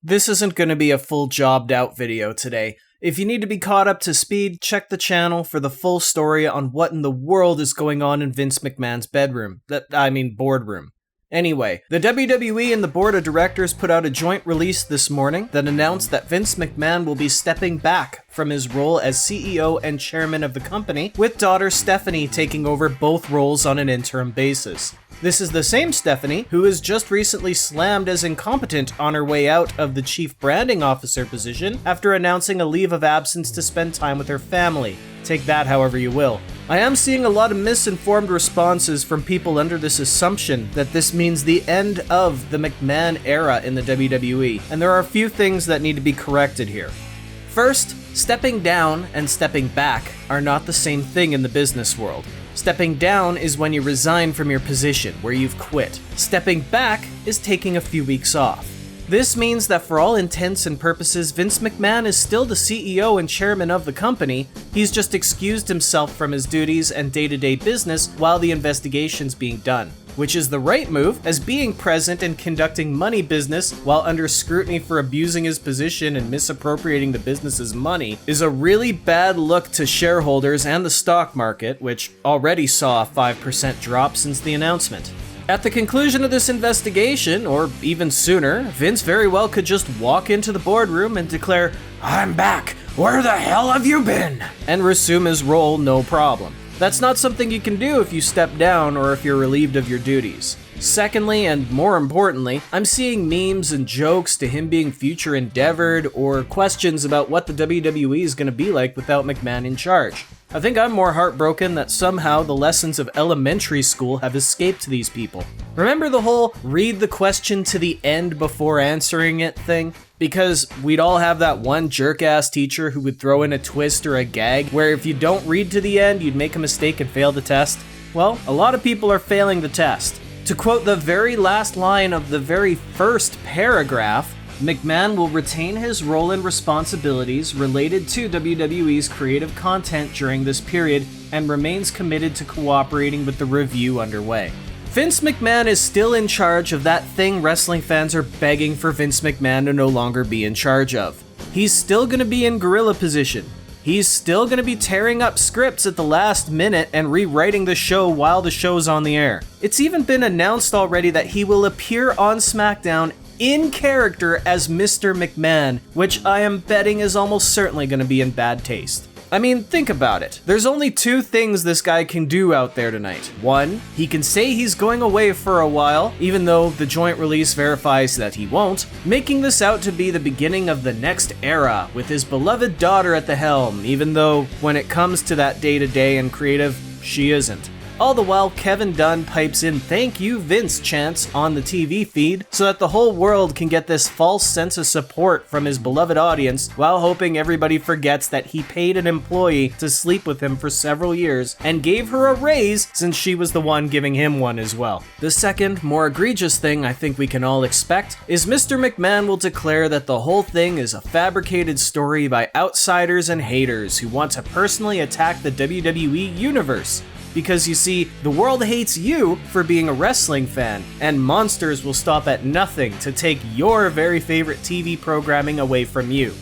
This isn't going to be a full jobbed out video today. If you need to be caught up to speed, check the channel for the full story on what in the world is going on in Vince McMahon's boardroom. Anyway, the WWE and the board of directors put out a joint release this morning that announced that Vince McMahon will be stepping back from his role as CEO and chairman of the company, with daughter Stephanie taking over both roles on an interim basis. This is the same Stephanie who was just recently slammed as incompetent on her way out of the chief branding officer position after announcing a leave of absence to spend time with her family. Take that however you will. I am seeing a lot of misinformed responses from people under this assumption that this means the end of the McMahon era in the WWE, and there are a few things that need to be corrected here. First, stepping down and stepping back are not the same thing in the business world. Stepping down is when you resign from your position, where you've quit. Stepping back is taking a few weeks off. This means that for all intents and purposes, Vince McMahon is still the CEO and chairman of the company. He's just excused himself from his duties and day-to-day business while the investigation's being done, which is the right move, as being present and conducting money business while under scrutiny for abusing his position and misappropriating the business's money is a really bad look to shareholders and the stock market, which already saw a 5% drop since the announcement. At the conclusion of this investigation, or even sooner, Vince very well could just walk into the boardroom and declare, "I'm back, where the hell have you been?" and resume his role no problem. That's not something you can do if you step down or if you're relieved of your duties. Secondly, and more importantly, I'm seeing memes and jokes to him being future endeavored or questions about what the WWE is going to be like without McMahon in charge. I think I'm more heartbroken that somehow the lessons of elementary school have escaped these people. Remember the whole read the question to the end before answering it thing? Because we'd all have that one jerk-ass teacher who would throw in a twist or a gag where if you don't read to the end, you'd make a mistake and fail the test. Well, a lot of people are failing the test. To quote the very last line of the very first paragraph, McMahon will retain his role and responsibilities related to WWE's creative content during this period and remains committed to cooperating with the review underway. Vince McMahon is still in charge of that thing wrestling fans are begging for Vince McMahon to no longer be in charge of. He's still going to be in gorilla position. He's still going to be tearing up scripts at the last minute and rewriting the show while the show's on the air. It's even been announced already that he will appear on SmackDown in character as Mr. McMahon, which I am betting is almost certainly going to be in bad taste. I mean, think about it. There's only two things this guy can do out there tonight. One, he can say he's going away for a while, even though the joint release verifies that he won't, making this out to be the beginning of the next era, with his beloved daughter at the helm, even though when it comes to that day-to-day and creative, she isn't. All the while, Kevin Dunn pipes in "Thank you, Vince" chants on the TV feed so that the whole world can get this false sense of support from his beloved audience while hoping everybody forgets that he paid an employee to sleep with him for several years and gave her a raise since she was the one giving him one as well. The second, more egregious thing I think we can all expect is Mr. McMahon will declare that the whole thing is a fabricated story by outsiders and haters who want to personally attack the WWE universe. Because you see, the world hates you for being a wrestling fan, and monsters will stop at nothing to take your very favorite TV programming away from you.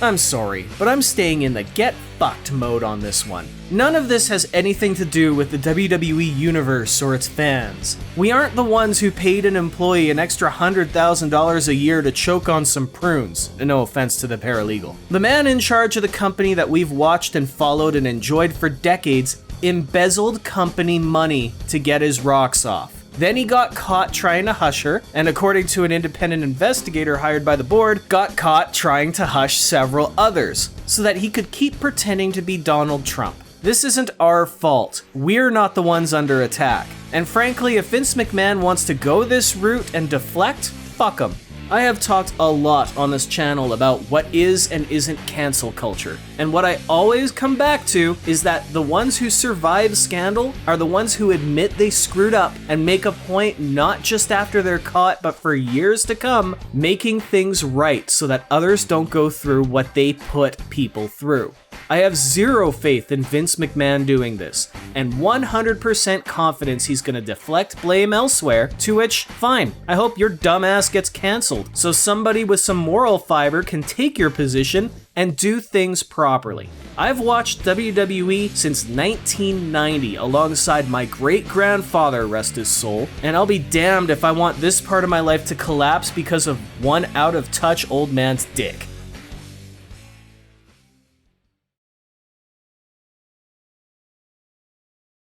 I'm sorry, but I'm staying in the get fucked mode on this one. None of this has anything to do with the WWE universe or its fans. We aren't the ones who paid an employee an extra $100,000 a year to choke on some prunes. No offense to the paralegal. The man in charge of the company that we've watched and followed and enjoyed for decades embezzled company money to get his rocks off. Then he got caught trying to hush her, and according to an independent investigator hired by the board, got caught trying to hush several others, so that he could keep pretending to be Donald Trump. This isn't our fault. We're not the ones under attack. And frankly, if Vince McMahon wants to go this route and deflect, fuck him. I have talked a lot on this channel about what is and isn't cancel culture, and what I always come back to is that the ones who survive scandal are the ones who admit they screwed up and make a point not just after they're caught but for years to come, making things right so that others don't go through what they put people through. I have zero faith in Vince McMahon doing this, and 100% confidence he's gonna deflect blame elsewhere, to which, fine, I hope your dumbass gets cancelled, so somebody with some moral fiber can take your position and do things properly. I've watched WWE since 1990 alongside my great-grandfather, rest his soul, and I'll be damned if I want this part of my life to collapse because of one out-of-touch old man's dick.